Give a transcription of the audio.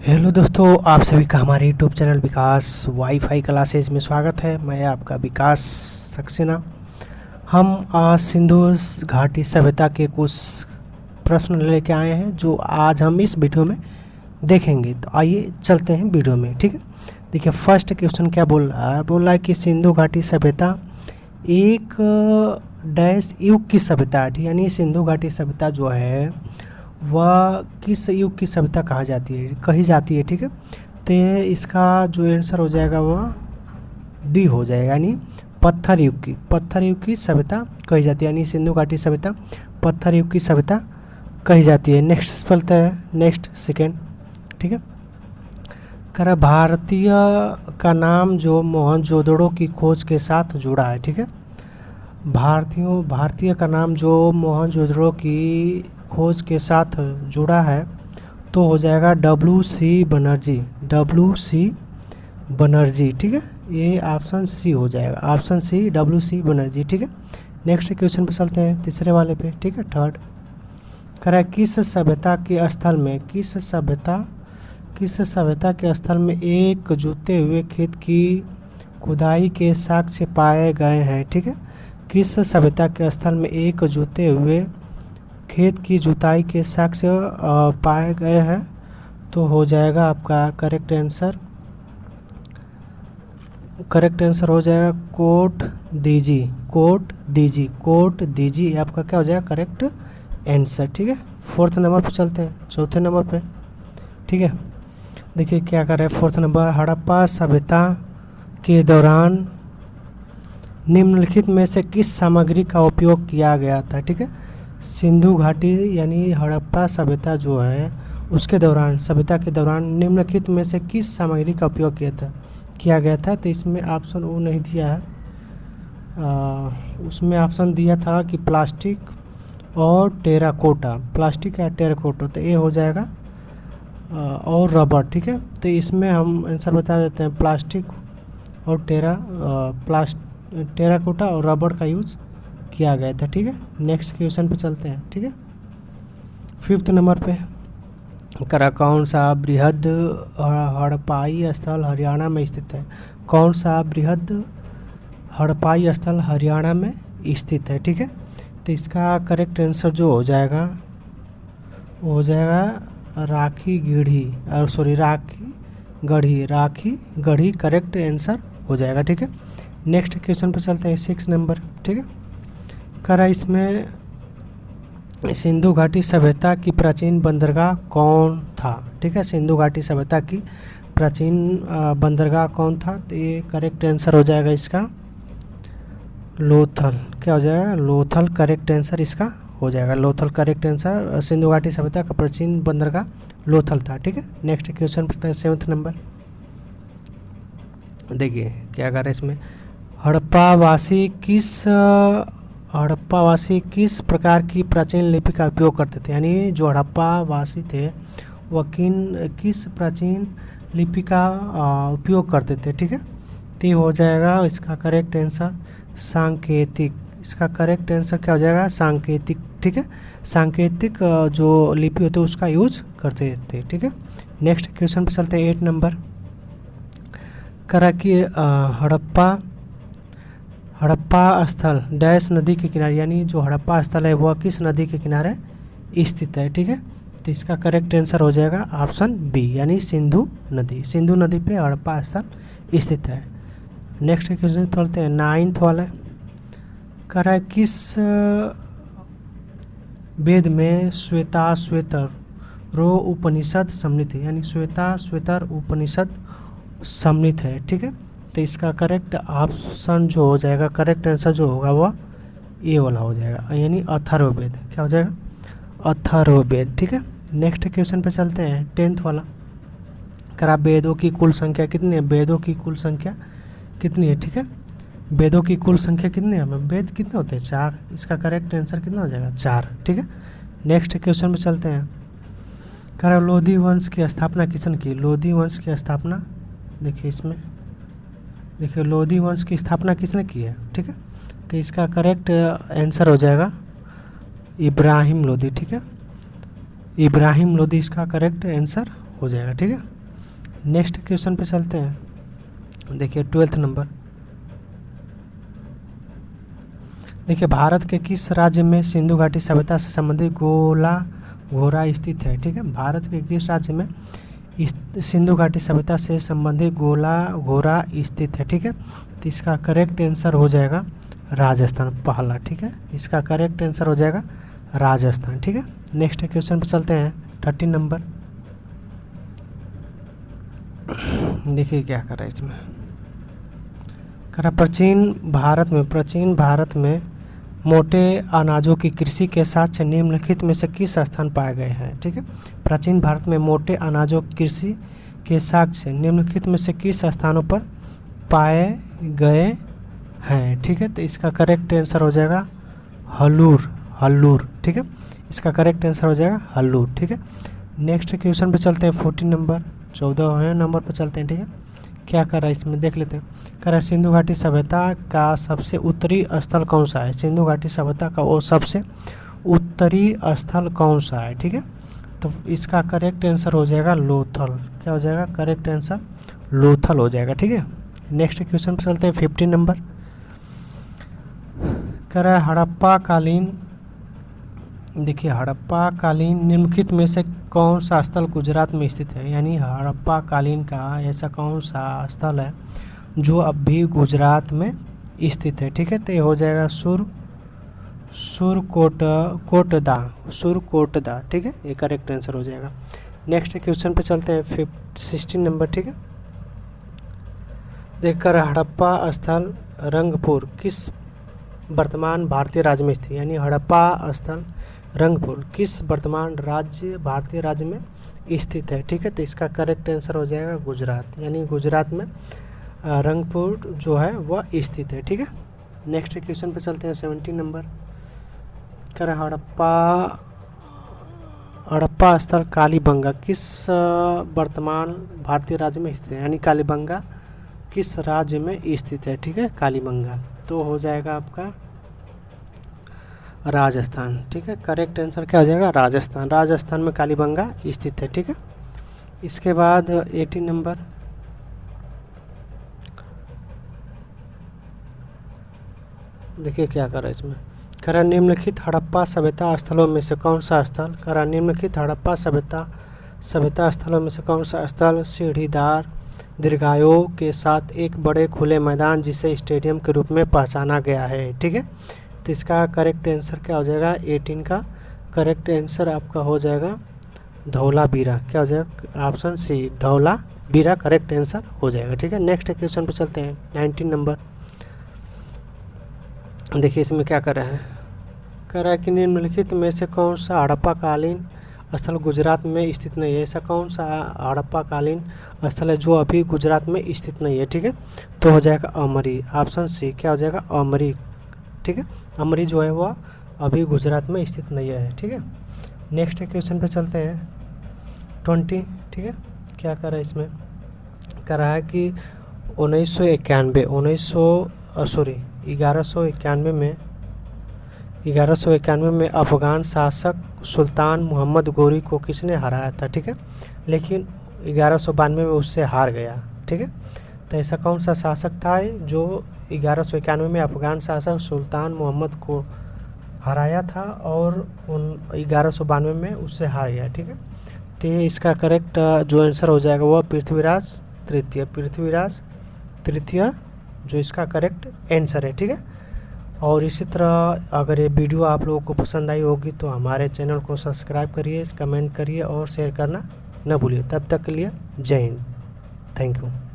Hello दोस्तों, आप सभी का हमारे यूट्यूब चैनल विकास वाईफाई क्लासेज में स्वागत है। मैं आपका विकास सक्सेना। हम आज सिंधु घाटी सभ्यता के कुछ प्रश्न लेके आए हैं जो आज हम इस वीडियो में देखेंगे। तो आइए चलते हैं वीडियो में, ठीक है। देखिए फर्स्ट क्वेश्चन क्या बोल रहा है। बोल रहा है कि सिंधु घाटी सभ्यता एक डैश युग की सभ्यता है, यानी सिंधु घाटी सभ्यता जो है वह किस युग की सभ्यता कही जाती है, ठीक है। तो इसका जो आंसर हो जाएगा वह डी हो जाएगा, यानी पत्थर युग की सभ्यता कही जाती है, यानी सिंधु घाटी सभ्यता पत्थर युग की सभ्यता कही जाती है। नेक्स्ट चलते हैं, नेक्स्ट सेकेंड, ठीक है। कर भारतीय का नाम जो मोहनजोदड़ो की खोज के साथ जुड़ा है, ठीक है। भारतीय का नाम जो मोहनजोदड़ो की खोज के साथ जुड़ा है तो हो जाएगा WC बनर्जी, ठीक है। ये ऑप्शन सी हो जाएगा, ऑप्शन सी WC बनर्जी, ठीक है। नेक्स्ट क्वेश्चन पे चलते हैं, तीसरे वाले पे, ठीक है। थर्ड करें किस सभ्यता के स्थल में एक जुते हुए खेत की खुदाई के साक्ष्य पाए गए हैं, ठीक है। किस सभ्यता के स्थल में एक जुते हुए खेत की जुताई के साक्ष्य पाए गए हैं तो हो जाएगा आपका करेक्ट आंसर हो जाएगा कोट दीजी आपका क्या हो जाएगा करेक्ट आंसर, ठीक है। फोर्थ नंबर पे चलते हैं, चौथे नंबर पे, ठीक है। देखिए क्या कर रहे हैं फोर्थ नंबर। हड़प्पा सभ्यता के दौरान निम्नलिखित में से किस सामग्री का उपयोग किया गया था, ठीक है। सिंधु घाटी यानी हड़प्पा सभ्यता जो है उसके दौरान निम्नलिखित में से किस सामग्री का उपयोग किया गया था। तो इसमें ऑप्शन वो नहीं दिया है, उसमें ऑप्शन दिया था कि प्लास्टिक और टेराकोटा, प्लास्टिक या टेराकोटा, तो ये हो जाएगा और रबर, ठीक है। तो इसमें हम आंसर बता देते हैं प्लास्टिक और टेराकोटा और रबर का यूज़ किया गया था, ठीक है। नेक्स्ट क्वेश्चन पे चलते हैं, ठीक है। फिफ्थ नंबर पे करा कौन सा बृहद हड़प्पाई स्थल हरियाणा में स्थित है। कौन सा बृहद हड़प्पाई स्थल हरियाणा में स्थित है, ठीक है। तो इसका करेक्ट आंसर जो हो जाएगा वो हो जाएगा राखी गढ़ी करेक्ट आंसर हो जाएगा, ठीक है। नेक्स्ट क्वेश्चन पे चलते हैं, 6 नंबर, ठीक है। करा इसमें सिंधु घाटी सभ्यता की प्राचीन बंदरगाह कौन था, ठीक है। सिंधु घाटी सभ्यता की प्राचीन बंदरगाह कौन था। तो ये करेक्ट आंसर हो जाएगा इसका लोथल, क्या हो जाएगा लोथल करेक्ट आंसर इसका हो जाएगा। लोथल करेक्ट आंसर, सिंधु घाटी सभ्यता का प्राचीन बंदरगाह लोथल था, ठीक है। नेक्स्ट क्वेश्चन पूछता है 7th नंबर। देखिए क्या कर रहे हैं इसमें। हड़प्पावासी किस प्रकार की प्राचीन लिपि का उपयोग करते थे, यानी जो हड़प्पावासी थे वह किस प्राचीन लिपि का उपयोग करते थे, ठीक है। तो हो जाएगा इसका करेक्ट आंसर सांकेतिक, इसका करेक्ट आंसर क्या हो जाएगा सांकेतिक, ठीक है। सांकेतिक जो लिपि होती है उसका यूज करते थे, ठीक है। नेक्स्ट क्वेश्चन पे चलते हैं 8 नंबर। करा कि हड़प्पा स्थल डैश नदी के किनारे, यानी जो हड़प्पा स्थल है वह किस नदी के किनारे स्थित है, ठीक है। तो इसका करेक्ट आंसर हो जाएगा ऑप्शन बी, यानी सिंधु नदी पे हड़प्पा स्थल स्थित है। नेक्स्ट क्वेश्चन चलते हैं 9th वाला। कह है किस वेद में श्वेताश्वेतरो उपनिषद सम्मिलित है, यानी श्वेताश्वेतर उपनिषद सम्मिलित है, ठीक है। तो इसका करेक्ट ऑप्शन जो हो जाएगा करेक्ट आंसर जो होगा वह ए वाला हो जाएगा, यानी अथर्ववेद, क्या हो जाएगा अथर्ववेद, ठीक है। नेक्स्ट क्वेश्चन पे चलते हैं 10th वाला। करा वेदों की कुल संख्या कितनी है, वेदों की कुल संख्या कितनी है, ठीक है। वेदों की कुल संख्या कितनी है, वेद कितने होते हैं 4, इसका करेक्ट आंसर कितना हो जाएगा 4, ठीक है। नेक्स्ट क्वेश्चन पे चलते हैं। करा लोधी वंश की स्थापना किसने की। लोधी वंश की स्थापना देखिए लोधी वंश की स्थापना किसने की है, ठीक है। तो इसका करेक्ट आंसर हो जाएगा इब्राहिम लोधी, ठीक है। इब्राहिम लोधी इसका करेक्ट आंसर हो जाएगा, ठीक है। नेक्स्ट क्वेश्चन पे चलते हैं। देखिए 12th नंबर। देखिए भारत के किस राज्य में सिंधु घाटी सभ्यता से संबंधित गोला घोरा स्थित है? ठीक है, भारत के किस राज्य में सिंधु घाटी सभ्यता से संबंधित गोला घोरा स्थित है? ठीक है, तो इसका करेक्ट आंसर हो जाएगा राजस्थान, पहला। ठीक है, इसका करेक्ट आंसर हो जाएगा राजस्थान। ठीक है, नेक्स्ट क्वेश्चन पर चलते हैं 13 नंबर। देखिए क्या कर रहा है इसमें, करा प्राचीन भारत में मोटे अनाजों की कृषि के साथ निम्नलिखित में से किस स्थान पाए गए हैं? ठीक है, प्राचीन भारत में मोटे अनाजों की कृषि के साक्ष्य निम्नलिखित में से किस स्थानों पर पाए गए हैं? ठीक है, तो इसका करेक्ट आंसर हो जाएगा हल्लूर। ठीक है, इसका करेक्ट आंसर हो जाएगा हल्लूर। ठीक है, नेक्स्ट क्वेश्चन पे चलते हैं 14 नंबर, 14वें नंबर पे चलते हैं। ठीक है, क्या कर रहा है इसमें देख लेते हैं। कह रहा है सिंधु घाटी सभ्यता का सबसे उत्तरी स्थल कौन सा है? सिंधु घाटी सभ्यता का वो सबसे उत्तरी स्थल कौन सा है? ठीक है, तो इसका करेक्ट आंसर हो जाएगा लोथल। क्या हो जाएगा? करेक्ट आंसर लोथल हो जाएगा। ठीक है, नेक्स्ट क्वेश्चन पर चलते हैं 15 नंबर। कह रहा है हड़प्पा कालीन, देखिए हड़प्पा कालीन निम्नलिखित में से कौन सा स्थल गुजरात में स्थित है? यानी हड़प्पा कालीन का ऐसा कौन सा स्थल है जो अब भी गुजरात में स्थित है? ठीक है, तो ये हो जाएगा सुरकोटदा। ठीक है, ये करेक्ट आंसर हो जाएगा। नेक्स्ट क्वेश्चन पे चलते हैं 16 नंबर। ठीक है, देखकर हड़प्पा स्थल रंगपुर किस वर्तमान भारतीय राज्य में स्थित? यानी हड़प्पा स्थल रंगपुर किस वर्तमान भारतीय राज्य में स्थित है? ठीक है, तो इसका करेक्ट आंसर हो जाएगा गुजरात, यानी गुजरात में रंगपुर जो है वह स्थित है। ठीक है, नेक्स्ट क्वेश्चन पे चलते हैं 17 नंबर। कर हड़प्पा स्थल कालीबंगा किस वर्तमान भारतीय राज्य में स्थित है? यानी कालीबंगा किस राज्य में स्थित है? ठीक है, कालीबंगा तो हो जाएगा आपका राजस्थान। ठीक है, करेक्ट आंसर क्या हो जाएगा? राजस्थान। राजस्थान में कालीबंगा स्थित है। ठीक है, इसके बाद 18 नंबर। देखिए क्या कर रहा है इसमें। करा निम्नलिखित हड़प्पा सभ्यता स्थलों में से कौन सा स्थल? करा निम्नलिखित हड़प्पा सभ्यता स्थलों में से कौन सा स्थल सीढ़ीदार दीर्घायों के साथ एक बड़े खुले मैदान जिसे स्टेडियम के रूप में पहचाना गया है? ठीक है, तो इसका करेक्ट आंसर क्या हो जाएगा? 18 का करेक्ट आंसर आपका हो जाएगा धौलावीरा। क्या हो जाएगा? Option C Dholavira correct answer हो जाएगा। ठीक है, नेक्स्ट क्वेश्चन पे चलते हैं 19 नंबर। देखिए इसमें क्या कर रहा है। कह रहा है कि निम्नलिखित में से कौन सा हड़प्पा कालीन स्थल गुजरात में स्थित नहीं है? ऐसा कौन सा हड़प्पा कालीन स्थल है जो अभी गुजरात में स्थित नहीं है? ठीक है, तो हो जाएगा अमरी। ऑप्शन सी क्या हो जाएगा? अमरी। ठीक है, अमरी जो है वह अभी गुजरात में स्थित नहीं है। ठीक है, नेक्स्ट क्वेश्चन पे चलते हैं 20। ठीक है, क्या कर रहा है इसमें। कह रहा है कि 1191 में अफ़गान शासक सुल्तान मोहम्मद गोरी को किसने हराया था? ठीक है, लेकिन 1192 में उससे हार गया। ठीक है, तो ऐसा कौन सा शासक था जो 1191 में अफ़गान शासक सुल्तान मोहम्मद को हराया था और 1192 में उससे हार गया? ठीक है, तो इसका करेक्ट जो आंसर हो जाएगा वह पृथ्वीराज तृतीय जो इसका करेक्ट आंसर है। ठीक है, और इसी तरह अगर ये वीडियो आप लोगों को पसंद आई होगी तो हमारे चैनल को सब्सक्राइब करिए, कमेंट करिए और शेयर करना न भूलिए। तब तक के लिए जय हिंद, थैंक यू।